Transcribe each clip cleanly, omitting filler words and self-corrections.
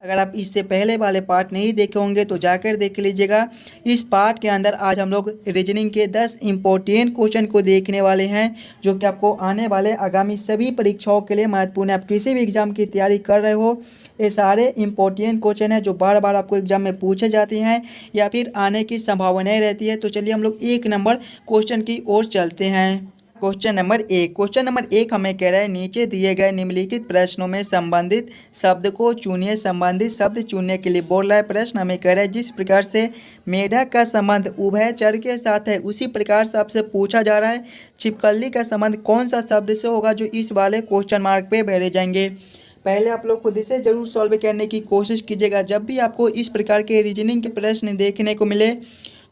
अगर आप इससे पहले वाले पार्ट नहीं देखे होंगे तो जाकर देख लीजिएगा। इस पार्ट के अंदर आज हम लोग रीजनिंग के 10 इम्पोर्टेंट क्वेश्चन को देखने वाले हैं, जो कि आपको आने वाले आगामी सभी परीक्षाओं के लिए महत्वपूर्ण है। आप किसी भी एग्जाम की तैयारी कर रहे हो, ये सारे इम्पोर्टेंट क्वेश्चन हैं जो बार बार आपको एग्जाम में पूछे जाते हैं या फिर आने की संभावनाएँ रहती है। तो चलिए हम लोग 1 नंबर क्वेश्चन की ओर चलते हैं। क्वेश्चन नंबर एक हमें कह रहा है, नीचे दिए गए निम्नलिखित प्रश्नों में संबंधित शब्द को चुनिए। संबंधित शब्द चुनने के लिए बोल रहा है। प्रश्न हमें कह रहा है, जिस प्रकार से मेढक का संबंध उभयचर के साथ है उसी प्रकार से आपसे पूछा जा रहा है छिपकली का संबंध कौन सा शब्द से होगा, जो इस वाले क्वेश्चन मार्क पे भरे जाएंगे। पहले आप लोग खुद से जरूर सॉल्व करने की कोशिश कीजिएगा। जब भी आपको इस प्रकार के रीजनिंग के प्रश्न देखने को मिले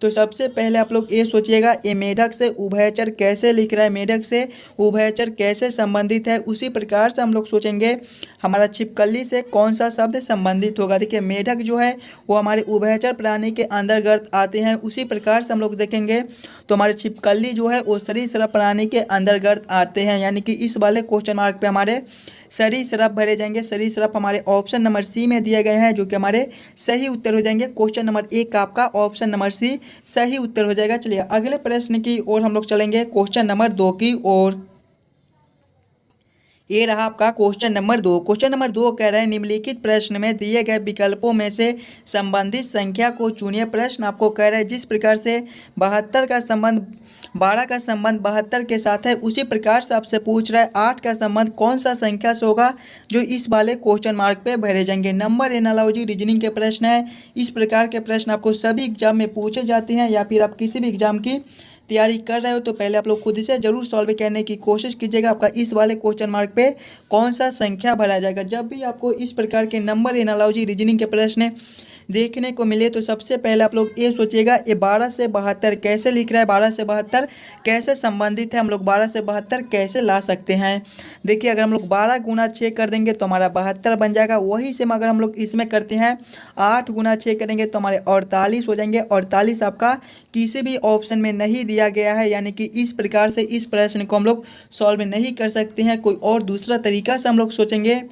तो सबसे पहले आप लोग ये सोचिएगा, ये मेढक से उभयचर कैसे लिख रहा है, मेढक से उभयचर कैसे संबंधित है। उसी प्रकार से हम लोग सोचेंगे हमारा छिपकली से कौन सा शब्द संबंधित होगा। देखिए मेढक जो है वो हमारे उभयचर प्राणी के अंतर्गत आते हैं। उसी प्रकार से हम लोग देखेंगे तो हमारे छिपकली जो है वो सरीसृप प्राणी के अंतर्गत आते हैं। यानी कि इस वाले क्वेश्चन मार्क पे हमारे सरीसृप भरे जाएंगे। सरीसृप हमारे ऑप्शन नंबर सी में दिए गए हैं, जो कि हमारे सही उत्तर हो जाएंगे। क्वेश्चन नंबर 1 का आपका ऑप्शन नंबर सी सही उत्तर हो जाएगा। चलिए अगले प्रश्न की ओर हम लोग चलेंगे, क्वेश्चन नंबर 2 की ओर। ये रहा आपका क्वेश्चन नंबर 2। क्वेश्चन नंबर 2 कह रहे हैं, निम्नलिखित प्रश्न में दिए गए विकल्पों में से संबंधित संख्या को चुनिए। प्रश्न आपको कह रहा है, जिस प्रकार से 72 का संबंध 12 का संबंध 72 के साथ है उसी प्रकार से आपसे पूछ रहा है 8 का संबंध कौन सा संख्या से होगा, जो इस वाले क्वेश्चन मार्क पे भरे जाएंगे। नंबर एनालॉजी रीजनिंग के प्रश्न है। इस प्रकार के प्रश्न आपको सभी एग्जाम में पूछे जाते हैं, या फिर आप किसी भी एग्जाम की तैयारी कर रहे हो तो पहले आप लोग खुद से जरूर सॉल्व करने की कोशिश कीजिएगा आपका इस वाले क्वेश्चन मार्क पे कौन सा संख्या भरा जाएगा। जब भी आपको इस प्रकार के नंबर एनालॉजी रीजनिंग के प्रश्न देखने को मिले तो सबसे पहले आप लोग ये सोचिएगा, ये 12 से 72 कैसे लिख रहा है, 12 से 72 कैसे संबंधित है, हम लोग 12 से 72 कैसे ला सकते हैं। देखिए अगर हम लोग 12 गुना 6 कर देंगे तो हमारा 72 बन जाएगा। वही से अगर हम लोग इसमें करते हैं 8 गुना 6 करेंगे तो हमारे 48 हो जाएंगे। 48 आपका किसी भी ऑप्शन में नहीं दिया गया है, यानी कि इस प्रकार से इस प्रश्न को हम लोग सॉल्व नहीं कर सकते हैं। कोई और दूसरा तरीका से हम लोग सोचेंगे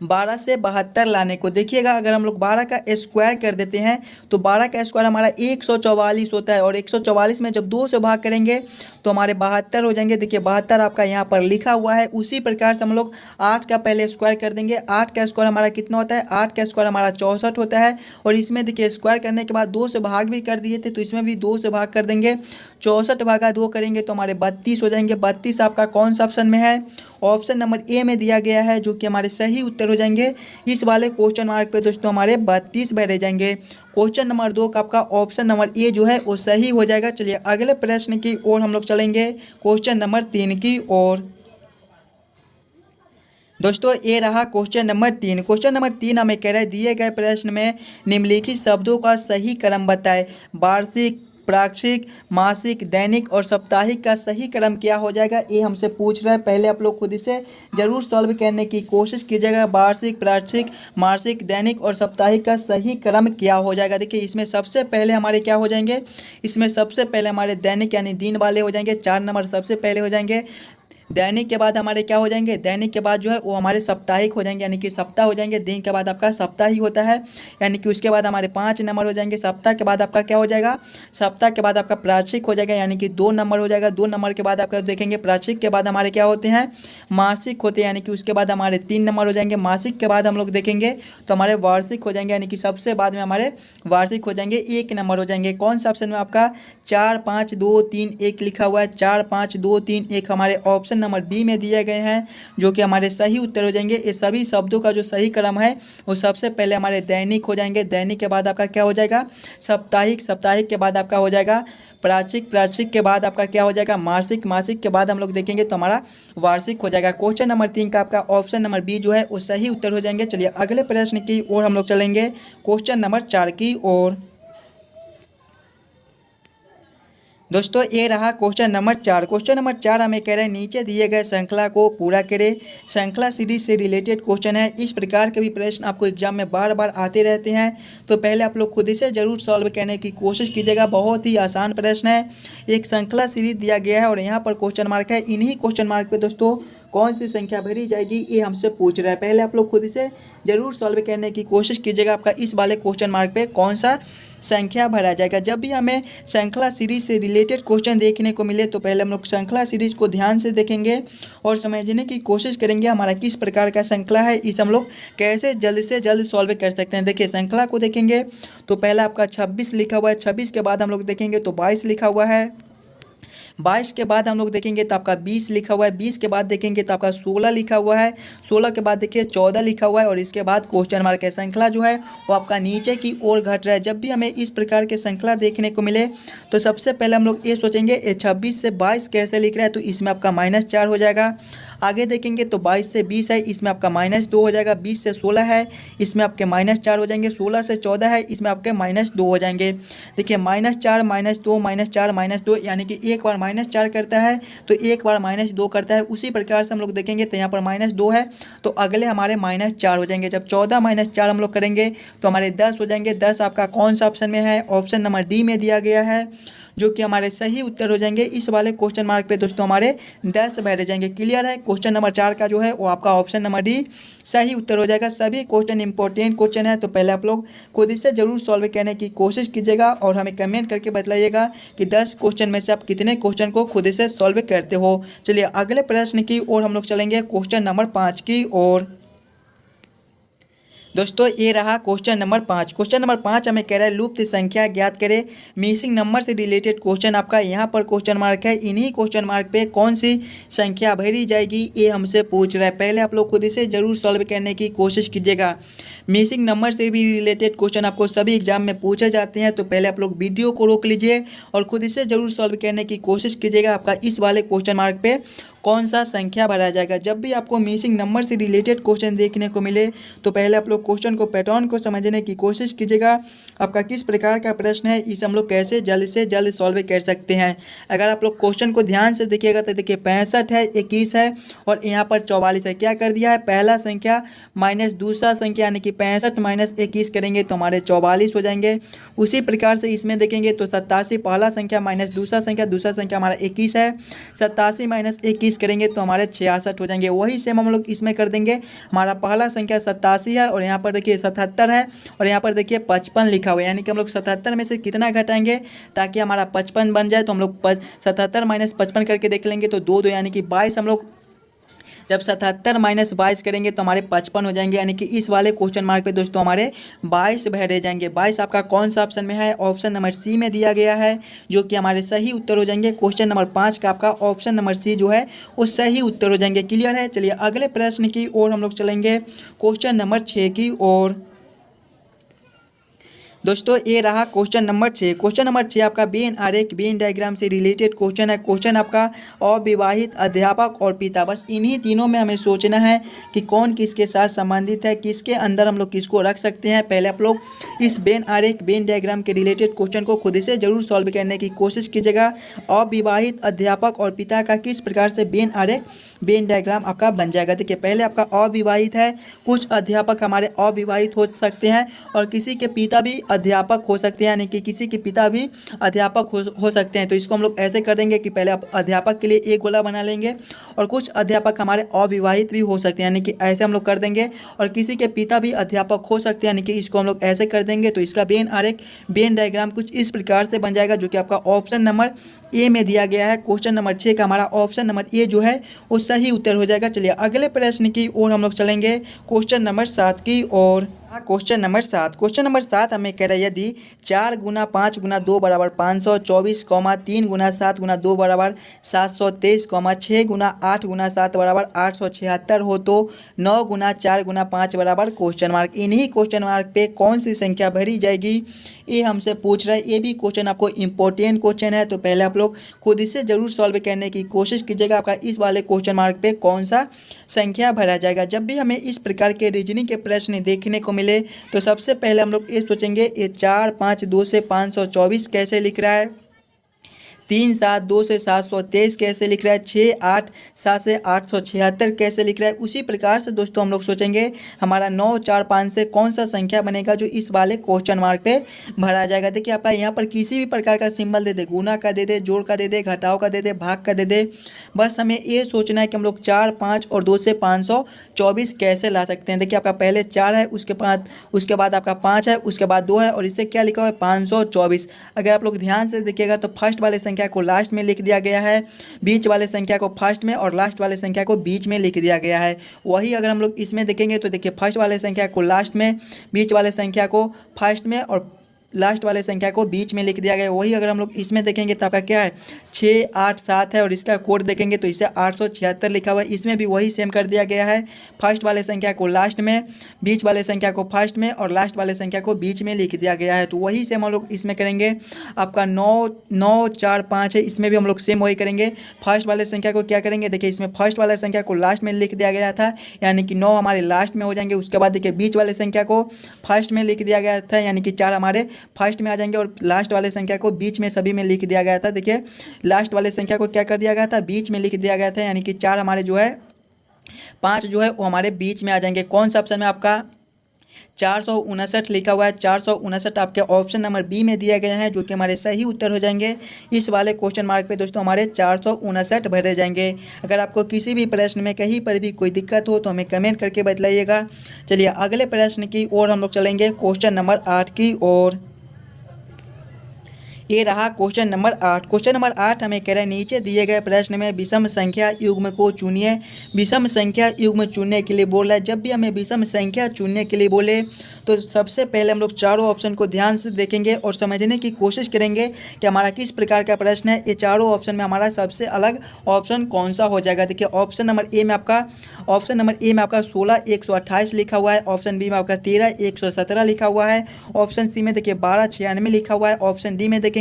12 से 72 लाने को। देखिएगा अगर हम लोग 12 का स्क्वायर कर देते हैं तो 12 का स्क्वायर हमारा 144 होता है, और 144 में जब 2 से भाग करेंगे तो हमारे 72 हो जाएंगे। देखिए 72 आपका यहाँ पर लिखा हुआ है। उसी प्रकार से हम लोग 8 का पहले स्क्वायर कर देंगे। 8 का स्क्वायर हमारा कितना होता है, 8 का स्क्वायर हमारा 64 होता है। और इसमें देखिए स्क्वायर करने के बाद 2 से भाग भी कर दिए थे तो इसमें भी 2 से भाग कर देंगे। 64 भागा 2 करेंगे तो हमारे 32 हो जाएंगे। 32 आपका कौन सा ऑप्शन में है, ऑप्शन नंबर ए में दिया गया है, जो कि हमारे सही उत्तर हो जाएंगे। इस वाले क्वेश्चन मार्क पे दोस्तों हमारे 32 भरे जाएंगे। क्वेश्चन नंबर 2 का आपका ऑप्शन नंबर ए जो है वो सही हो जाएगा। चलिए अगले प्रश्न की ओर हम लोग चलेंगे, क्वेश्चन नंबर 3 की ओर। दोस्तों ये रहा क्वेश्चन नंबर 3। क्वेश्चन नंबर 3 हमें कह रहा है, दिए गए प्रश्न में निम्नलिखित शब्दों का सही क्रम बताएं। वार्षिक, पाक्षिक, मासिक, दैनिक और साप्ताहिक का सही क्रम क्या हो जाएगा, ये हमसे पूछ रहा है। पहले आप लोग खुद से जरूर सॉल्व करने की कोशिश कीजिएगा। वार्षिक, पाक्षिक, मासिक, दैनिक और साप्ताहिक का सही क्रम क्या हो जाएगा। देखिए इसमें सबसे पहले हमारे क्या हो जाएंगे, इसमें सबसे पहले हमारे दैनिक यानी दिन वाले हो जाएंगे। 4 नंबर सबसे पहले हो जाएंगे। दैनिक के बाद हमारे क्या हो जाएंगे, दैनिक के बाद जो है वो हमारे साप्ताहिक हो जाएंगे, यानी कि सप्ताह हो जाएंगे। दिन के बाद आपका सप्ताह ही होता है, यानी कि उसके बाद हमारे 5 नंबर हो जाएंगे। सप्ताह के बाद आपका क्या हो जाएगा, सप्ताह के बाद आपका प्राचिक हो जाएगा, यानी कि 2 नंबर हो जाएगा। 2 नंबर के बाद आपका देखेंगे प्राचिक के बाद हमारे क्या होते हैं, मासिक होते हैं, यानी कि उसके बाद हमारे 3 नंबर हो जाएंगे। मासिक के बाद हम लोग देखेंगे तो हमारे वार्षिक हो जाएंगे, यानी कि सबसे बाद में हमारे वार्षिक हो जाएंगे, 1 नंबर हो जाएंगे। कौन सा ऑप्शन में आपका 4 5 2 3 1 लिखा हुआ है। 4 5 2 3 1 हमारे ऑप्शन नंबर बी में दिए गए हैं, जो कि हमारे सही उत्तर हो जाएंगे। ये सभी शब्दों का जो सही क्रम है वो सबसे पहले हमारे दैनिक हो जाएंगे। दैनिक के बाद आपका क्या हो जाएगा, साप्ताहिक। साप्ताहिक के बाद आपका हो जाएगा प्राचिक। प्राचिक के बाद आपका क्या हो जाएगा, मासिक। मासिक के बाद हम लोग देखेंगे तो हमारा वार्षिक हो जाएगा। क्वेश्चन नंबर 3 का आपका ऑप्शन नंबर बी जो है वो सही उत्तर हो जाएंगे। चलिए अगले प्रश्न की ओर हम लोग चलेंगे, क्वेश्चन नंबर 4 की ओर। दोस्तों ये रहा क्वेश्चन नंबर 4। क्वेश्चन नंबर 4 हमें कह रहे हैं, नीचे दिए गए श्रृंखला को पूरा करें। श्रृंखला सीरीज से रिलेटेड क्वेश्चन है। इस प्रकार के भी प्रश्न आपको एग्जाम में बार बार आते रहते हैं, तो पहले आप लोग खुद से जरूर सॉल्व करने की कोशिश कीजिएगा। बहुत ही आसान प्रश्न है। एक श्रृंखला सीरीज दिया गया है और यहाँ पर क्वेश्चन मार्क है। इन्हीं क्वेश्चन मार्क पे दोस्तों कौन सी संख्या भरी जाएगी, ये हमसे पूछ रहा है। पहले आप लोग खुद से ज़रूर सॉल्व करने की कोशिश कीजिएगा, आपका इस वाले क्वेश्चन मार्क पे कौन सा संख्या भरा जाएगा। जब भी हमें श्रृंखला सीरीज से रिलेटेड क्वेश्चन देखने को मिले तो पहले हम लोग श्रृंखला सीरीज को ध्यान से देखेंगे और समझने की कोशिश करेंगे हमारा किस प्रकार का श्रृंखला है, इस हम लोग कैसे जल्द से जल्द सॉल्व कर सकते हैं। देखिए श्रृंखला को देखेंगे तो पहला आपका 26 लिखा हुआ है, 26 के बाद हम लोग देखेंगे तो 22 लिखा हुआ है, 22 के बाद हम लोग देखेंगे तो आपका 20 लिखा हुआ है, 20 के बाद देखेंगे तो आपका 16 लिखा हुआ है, 16 के बाद देखिए 14 लिखा हुआ है और इसके बाद क्वेश्चन मार्क है। श्रृंखला जो है वो आपका नीचे की ओर घट रहा है। जब भी हमें इस प्रकार के श्रृंखला देखने को मिले तो सबसे पहले हम लोग ये सोचेंगे ये 26 से 22 कैसे लिख रहा है, तो इसमें आपका -4 हो जाएगा। आगे देखेंगे तो 22 से 20 है, इसमें आपका -2 हो जाएगा। 20 से 16 है, इसमें आपके -4 हो जाएंगे। 16 से 14 है, इसमें आपके -2 हो जाएंगे। देखिए -4 -2 -4 -2 यानी कि एक बार -4 करता है तो एक बार -2 करता है। उसी प्रकार से हम लोग देखेंगे तो यहाँ पर -2 है तो अगले हमारे -4 हो जाएंगे। जब 14 -4 हम लोग करेंगे तो हमारे 10 हो जाएंगे। 10 आपका कौन सा ऑप्शन में है, ऑप्शन नंबर डी में दिया गया है, जो कि हमारे सही उत्तर हो जाएंगे। इस वाले क्वेश्चन मार्क पे दोस्तों हमारे 10 बैठ जाएंगे। क्लियर है, क्वेश्चन नंबर 4 का जो है वो आपका ऑप्शन नंबर डी सही उत्तर हो जाएगा। सभी क्वेश्चन इंपॉर्टेंट क्वेश्चन है तो पहले आप लोग खुद से जरूर सॉल्व करने की कोशिश कीजिएगा और हमें कमेंट करके बताइएगा कि 10 क्वेश्चन में से आप कितने क्वेश्चन को खुद से सॉल्व करते हो। चलिए अगले प्रश्न की ओर हम लोग चलेंगे, क्वेश्चन नंबर 5 की ओर। दोस्तों ये रहा क्वेश्चन नंबर 5। क्वेश्चन नंबर 5 हमें कह रहा है लुप्त संख्या ज्ञात करें। मिसिंग नंबर से रिलेटेड क्वेश्चन आपका यहाँ पर क्वेश्चन मार्क है। इन्हीं क्वेश्चन मार्क पे कौन सी संख्या भरी जाएगी ये हमसे पूछ रहा है। पहले आप लोग खुद से जरूर सॉल्व करने की कोशिश कीजिएगा। मिसिंग नंबर से भी रिलेटेड क्वेश्चन आपको सभी एग्जाम में पूछे जाते हैं तो पहले आप लोग वीडियो को रोक लीजिए और खुद से जरूर सॉल्व करने की कोशिश कीजिएगा। आपका इस वाले क्वेश्चन मार्क पे कौन सा संख्या भरा जाएगा। जब भी आपको मिसिंग नंबर से रिलेटेड क्वेश्चन देखने को मिले तो पहले आप लोग क्वेश्चन को पैटर्न को समझने की कोशिश कीजिएगा। आपका किस प्रकार का प्रश्न है, इसे हम लोग कैसे जल्द से जल्द सॉल्व कर सकते हैं। अगर आप लोग क्वेश्चन को ध्यान से देखिएगा तो देखिए 65 है, 21 है और यहाँ पर 44 है। क्या कर दिया है, पहला संख्या माइनस दूसरा संख्या यानी कि 65 - 21 करेंगे तो हमारे 44 हो जाएंगे। उसी प्रकार से इसमें देखेंगे तो 87 पहला संख्या माइनस दूसरा संख्या हमारा 21 है। 87 - 21 करेंगे तो हमारे 66 हो जाएंगे। वही सेम हम लोग इसमें कर देंगे। हमारा पहला संख्या 87 है और यहाँ पर देखिए 77 है और यहाँ पर देखिए 55 लिखा हुआ है, यानी कि हम लोग 77 में से कितना घटाएंगे ताकि हमारा 55 बन जाए। तो हम लोग 77 - 55 करके देख लेंगे तो 2 यानी कि 22 हम लोग जब 77 - 22 करेंगे तो हमारे 55 हो जाएंगे। यानी कि इस वाले क्वेश्चन मार्क पे दोस्तों हमारे 22 भरे जाएंगे। 22 आपका कौन सा ऑप्शन में है, ऑप्शन नंबर सी में दिया गया है, जो कि हमारे सही उत्तर हो जाएंगे। क्वेश्चन नंबर 5 का आपका ऑप्शन नंबर सी जो है वो सही उत्तर हो जाएंगे। क्लियर है, चलिए अगले प्रश्न की ओर हम लोग चलेंगे, क्वेश्चन नंबर 6 की ओर। दोस्तों ये रहा क्वेश्चन नंबर 6। क्वेश्चन नंबर 6 आपका वेन आरेख वेन डायग्राम से रिलेटेड क्वेश्चन है। क्वेश्चन आपका अविवाहित, अध्यापक और पिता, बस इन्हीं तीनों में हमें सोचना है कि कौन किसके साथ संबंधित है, किसके अंदर हम लोग किसको रख सकते हैं। पहले आप लोग इस वेन आरेख वेन डायग्राम के रिलेटेड क्वेश्चन को खुद से जरूर सॉल्व करने की कोशिश कीजिएगा। अविवाहित, अध्यापक और पिता का किस प्रकार से वेन आरेख वेन डायग्राम आपका बन जाएगा। देखिए पहले आपका अविवाहित है, कुछ अध्यापक हमारे अविवाहित हो सकते हैं और किसी के पिता भी अध्यापक हो सकते हैं, यानी कि किसी के पिता भी अध्यापक हो सकते हैं। तो इसको हम लोग ऐसे कर देंगे कि पहले आप अध्यापक के लिए एक गोला बना लेंगे और कुछ अध्यापक हमारे अविवाहित भी हो सकते हैं, यानी कि ऐसे हम लोग कर देंगे। और किसी के पिता भी अध्यापक हो सकते हैं, यानी कि इसको हम लोग ऐसे कर देंगे। तो इसका वेन आरेख वेन डायग्राम कुछ इस प्रकार से बन जाएगा, जो कि आपका ऑप्शन नंबर ए में दिया गया है। क्वेश्चन नंबर 6 का हमारा ऑप्शन नंबर ए जो है वो सही उत्तर हो जाएगा। चलिए अगले प्रश्न की ओर हम लोग चलेंगे, क्वेश्चन नंबर 7 की ओर। Question number 7। क्वेश्चन नंबर 7 हमें कह रहा है यदि 4 × 5 × 2 = 524, 3 × 7 × 2 = 723, 6 × 8 × 7 = 876 हो तो 9 × 4 × 5 = क्वेश्चन मार्क। इन्हीं क्वेश्चन मार्क पे कौन सी संख्या भरी जाएगी ये हमसे पूछ रहा है। ये भी क्वेश्चन आपको इंपॉर्टेंट क्वेश्चन है तो पहले आप लोग खुद से जरूर सॉल्व करने की कोशिश कीजिएगा। आपका इस वाले क्वेश्चन मार्क पे कौन सा संख्या भरा जाएगा। जब भी हमें इस प्रकार के रीजनिंग के प्रश्न देखने को मिले तो सबसे पहले हम लोग ये सोचेंगे ये 4, 5, 2 से 524 कैसे लिख रहा है। 3 7 2 से 723 कैसे लिख रहा है, 6 8 7 से 876 कैसे लिख रहा है। उसी प्रकार से दोस्तों हम लोग सोचेंगे हमारा 9 4 5 से कौन सा संख्या बनेगा जो इस वाले क्वेश्चन मार्क पे भरा जाएगा। देखिए आपका यहाँ पर किसी भी प्रकार का सिंबल दे दे, गुना का दे दे, जोड़ का दे दे, घटाव का दे दे, भाग का दे दे, बस हमें ये सोचना है कि हम लोग 4 5 और 2 से 524 कैसे ला सकते हैं। देखिए आपका पहले 4 है, उसके बाद आपका 5 है, उसके बाद 2 है और इससे क्या लिखा हुआ है 524। अगर आप लोग ध्यान से देखिएगा तो फर्स्ट वाले संख्या को लास्ट में लिख दिया गया है, बीच वाले संख्या को फर्स्ट में और लास्ट वाले संख्या को बीच में लिख दिया गया है। वही अगर हम लोग इसमें देखेंगे तो देखिए फर्स्ट वाले संख्या को लास्ट में, बीच वाले संख्या को फर्स्ट में और लास्ट वाले संख्या को बीच में लिख दिया गया है। वही अगर हम लोग इसमें देखेंगे तो आपका क्या है 6 8 7 है और इसका कोड देखेंगे तो इसे 876 लिखा हुआ है। इसमें भी वही सेम कर दिया गया है, फर्स्ट वाले संख्या को लास्ट में, बीच वाले संख्या को फर्स्ट में और लास्ट वाले संख्या को बीच में लिख दिया गया है। तो वही सेम हम लोग इसमें करेंगे। आपका 9 9 4 5 है, इसमें भी हम लोग सेम वही करेंगे। फर्स्ट वाले संख्या को क्या करेंगे, देखिए इसमें फर्स्ट वाले संख्या को लास्ट में लिख दिया गया था यानी कि 9 हमारे लास्ट में हो जाएंगे। उसके बाद देखिए बीच वाले संख्या को फर्स्ट में लिख दिया गया था यानी कि 4 हमारे फर्स्ट में आ जाएंगे और लास्ट वाले संख्या को बीच में सभी में लिख दिया गया था। देखिए लास्ट वाले संख्या को क्या कर दिया गया था, बीच में लिख दिया गया था यानी कि 4 हमारे जो है 5 जो है वो हमारे बीच में आ जाएंगे। कौन सा ऑप्शन में आपका 459 लिखा हुआ है। 459 आपके ऑप्शन नंबर बी में दिए गए हैं जो कि हमारे सही उत्तर हो जाएंगे। इस वाले क्वेश्चन मार्क पे दोस्तों हमारे 459 भरे जाएंगे। अगर आपको किसी भी प्रश्न में कहीं पर भी कोई दिक्कत हो तो हमें कमेंट करके बतलाइएगा। चलिए अगले प्रश्न की ओर हम लोग चलेंगे, क्वेश्चन नंबर 8 की ओर। ये रहा क्वेश्चन नंबर 8। क्वेश्चन नंबर 8 हमें कह रहा है नीचे दिए गए प्रश्न में विषम संख्या युग्म को चुनिए। विषम संख्या युग्म चुनने के लिए बोल रहा है। जब भी हमें विषम संख्या चुनने के लिए बोले तो सबसे पहले हम लोग चारों ऑप्शन को ध्यान से देखेंगे और समझने की कोशिश करेंगे कि हमारा किस प्रकार का प्रश्न है। ये चारों ऑप्शन में हमारा सबसे अलग ऑप्शन कौन सा हो जाएगा। देखिए ऑप्शन नंबर ए में आपका 16 128 लिखा हुआ है। ऑप्शन बी में आपका 13 117 लिखा हुआ है। ऑप्शन सी में देखिए 12 96 लिखा हुआ है। ऑप्शन डी में देखेंगे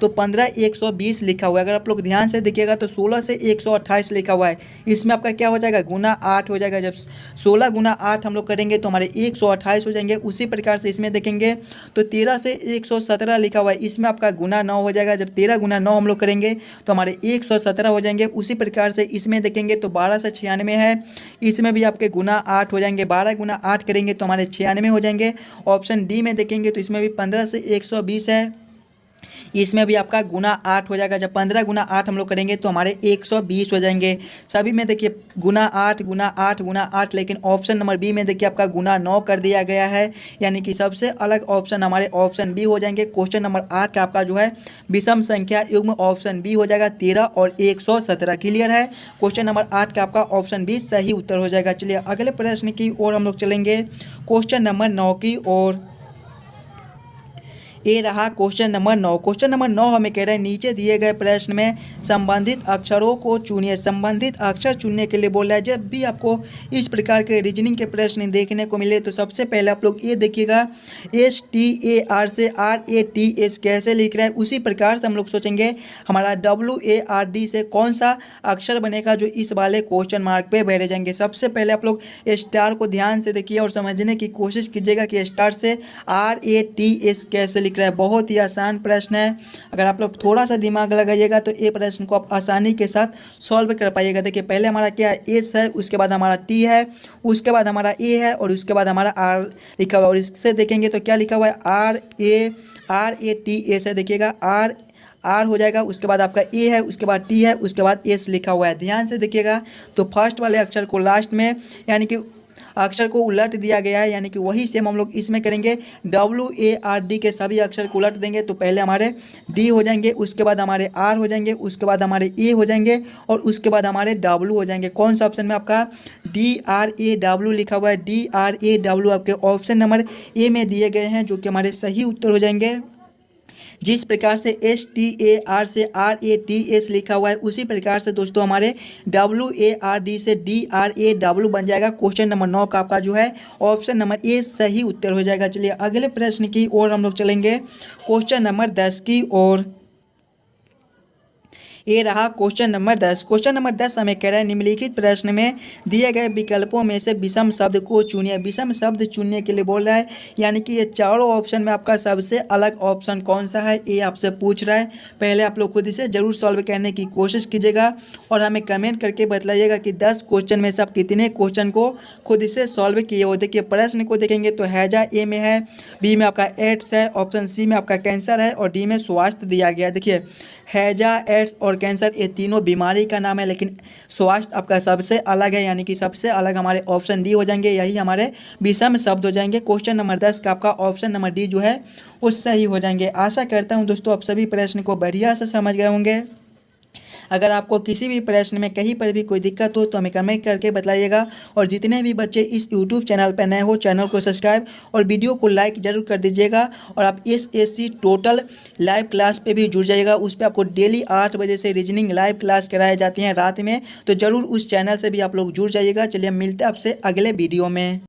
तो 15 120 लिखा हुआ है। अगर आप लोग ध्यान से देखिएगा तो 16 से 128 लिखा हुआ है, इसमें आपका क्या हो जाएगा गुना 8 हो जाएगा। जब 16 गुना 8 हम लोग करेंगे तो हमारे 128 हो जाएंगे। उसी प्रकार से इसमें देखेंगे तो 13 से 117 लिखा हुआ है, इसमें आपका गुना 9 हो जाएगा। जब 13 गुना 9 हम लोग करेंगे तो हमारे 117 हो जाएंगे। उसी प्रकार से इसमें देखेंगे तो 12 से 96 है, इसमें भी आपके गुना 8 हो जाएंगे। 12 गुना 8 करेंगे तो हमारे 96 हो जाएंगे। ऑप्शन डी में देखेंगे तो इसमें भी 15 से 120 है, इसमें भी आपका गुना 8 हो जाएगा। जब 15 गुना 8 हम लोग करेंगे तो हमारे 120 हो जाएंगे। सभी में देखिए गुना 8 गुना 8 गुना 8, लेकिन ऑप्शन नंबर बी में देखिए आपका गुना 9 कर दिया गया है यानी कि सबसे अलग ऑप्शन हमारे ऑप्शन बी हो जाएंगे। क्वेश्चन नंबर 8 का आपका जो है विषम संख्या युग्म ऑप्शन बी हो जाएगा 13 और 117। क्लियर है, क्वेश्चन नंबर 8 का आपका ऑप्शन बी सही उत्तर हो जाएगा। चलिए अगले प्रश्न की ओर हम लोग चलेंगे, क्वेश्चन नंबर 9 की ओर। ये रहा क्वेश्चन नंबर 9। क्वेश्चन नंबर 9 हमें कह रहे हैं नीचे दिए गए प्रश्न में संबंधित अक्षरों को चुनिए। संबंधित अक्षर चुनने के लिए बोल रहा है। जब भी आपको इस प्रकार के रीजनिंग के प्रश्न देखने को मिले तो सबसे पहले आप लोग ये देखिएगा STAR से RATS कैसे लिख रहा है। उसी प्रकार से हम लोग सोचेंगे हमारा WARD से कौन सा अक्षर बनेगा जो इस वाले क्वेश्चन मार्क पे भरे जाएंगे। सबसे पहले आप लोग स्टार को ध्यान से देखिए और समझने की कोशिश कीजिएगा कि स्टार से RATS कैसे लिख रहा है। बहुत ही आसान प्रश्न है, अगर आप लोग थोड़ा सा दिमाग लगाइएगा तो ये प्रश्न को आप आसानी के साथ सॉल्व कर पाइएगा। देखिए पहले हमारा क्या है एस है, उसके बाद हमारा टी है, उसके बाद हमारा ए है और उसके बाद हमारा आर लिखा हुआ है। और इससे देखेंगे तो क्या लिखा हुआ है RATS है। देखिएगा आर हो जाएगा, उसके बाद आपका ए है, उसके बाद टी है, उसके बाद एस लिखा हुआ है। ध्यान से देखिएगा तो फर्स्ट वाले अक्षर को लास्ट में यानी कि अक्षर को उलट दिया गया है यानी कि वही सेम हम लोग इसमें करेंगे। WARD के सभी अक्षर को उलट देंगे तो पहले हमारे डी हो जाएंगे, उसके बाद हमारे आर हो जाएंगे, उसके बाद हमारे ए हो जाएंगे और उसके बाद हमारे डब्ल्यू हो जाएंगे। कौन सा ऑप्शन में आपका DRAW लिखा हुआ है। DRAW आपके ऑप्शन नंबर ए में दिए गए हैं जो कि हमारे सही उत्तर हो जाएंगे। जिस प्रकार से STAR से RATS लिखा हुआ है उसी प्रकार से दोस्तों हमारे WARD से DRAW बन जाएगा। क्वेश्चन नंबर 9 का आपका जो है ऑप्शन नंबर ए सही उत्तर हो जाएगा। चलिए अगले प्रश्न की ओर हम लोग चलेंगे, क्वेश्चन नंबर 10 की ओर। ए रहा क्वेश्चन नंबर 10। क्वेश्चन नंबर 10 हमें कह रहा है निम्नलिखित प्रश्न में दिए गए विकल्पों में से विषम शब्द को चुनिए। विषम शब्द चुनने के लिए बोल रहा है, यानी कि ये चारों ऑप्शन में आपका सबसे अलग ऑप्शन कौन सा है ये आपसे पूछ रहा है। पहले आप लोग खुद इसे जरूर सॉल्व करने की कोशिश कीजिएगा और हमें कमेंट करके बताइएगा कि 10 क्वेश्चन में से आप कितने क्वेश्चन को खुद इसे सॉल्व किए हो। देखिए प्रश्न को देखेंगे तो हैजा ए में है, बी में आपका एड्स है, ऑप्शन सी में आपका कैंसर है और डी में स्वास्थ्य दिया गया है। देखिए हैजा, एड्स और कैंसर ये तीनों बीमारी का नाम है, लेकिन स्वास्थ्य आपका सबसे अलग है, यानी कि सबसे अलग हमारे ऑप्शन डी हो जाएंगे, यही हमारे विषम शब्द हो जाएंगे। क्वेश्चन नंबर 10 का आपका ऑप्शन नंबर डी जो है वो सही हो जाएंगे। आशा करता हूँ दोस्तों आप सभी प्रश्न को बढ़िया से समझ गए होंगे। अगर आपको किसी भी प्रश्न में कहीं पर भी कोई दिक्कत हो तो हमें कमेंट करके बताइएगा और जितने भी बच्चे इस यूट्यूब चैनल पर नए हो चैनल को सब्सक्राइब और वीडियो को लाइक जरूर कर दीजिएगा। और आप SSC टोटल लाइव क्लास पे भी जुड़ जाइएगा, उस पर आपको डेली 8 बजे से रीजनिंग लाइव क्लास कराई जाती हैं रात में, तो ज़रूर उस चैनल से भी आप लोग जुड़ जाइएगा। चलिए मिलते हैं आपसे अगले वीडियो में।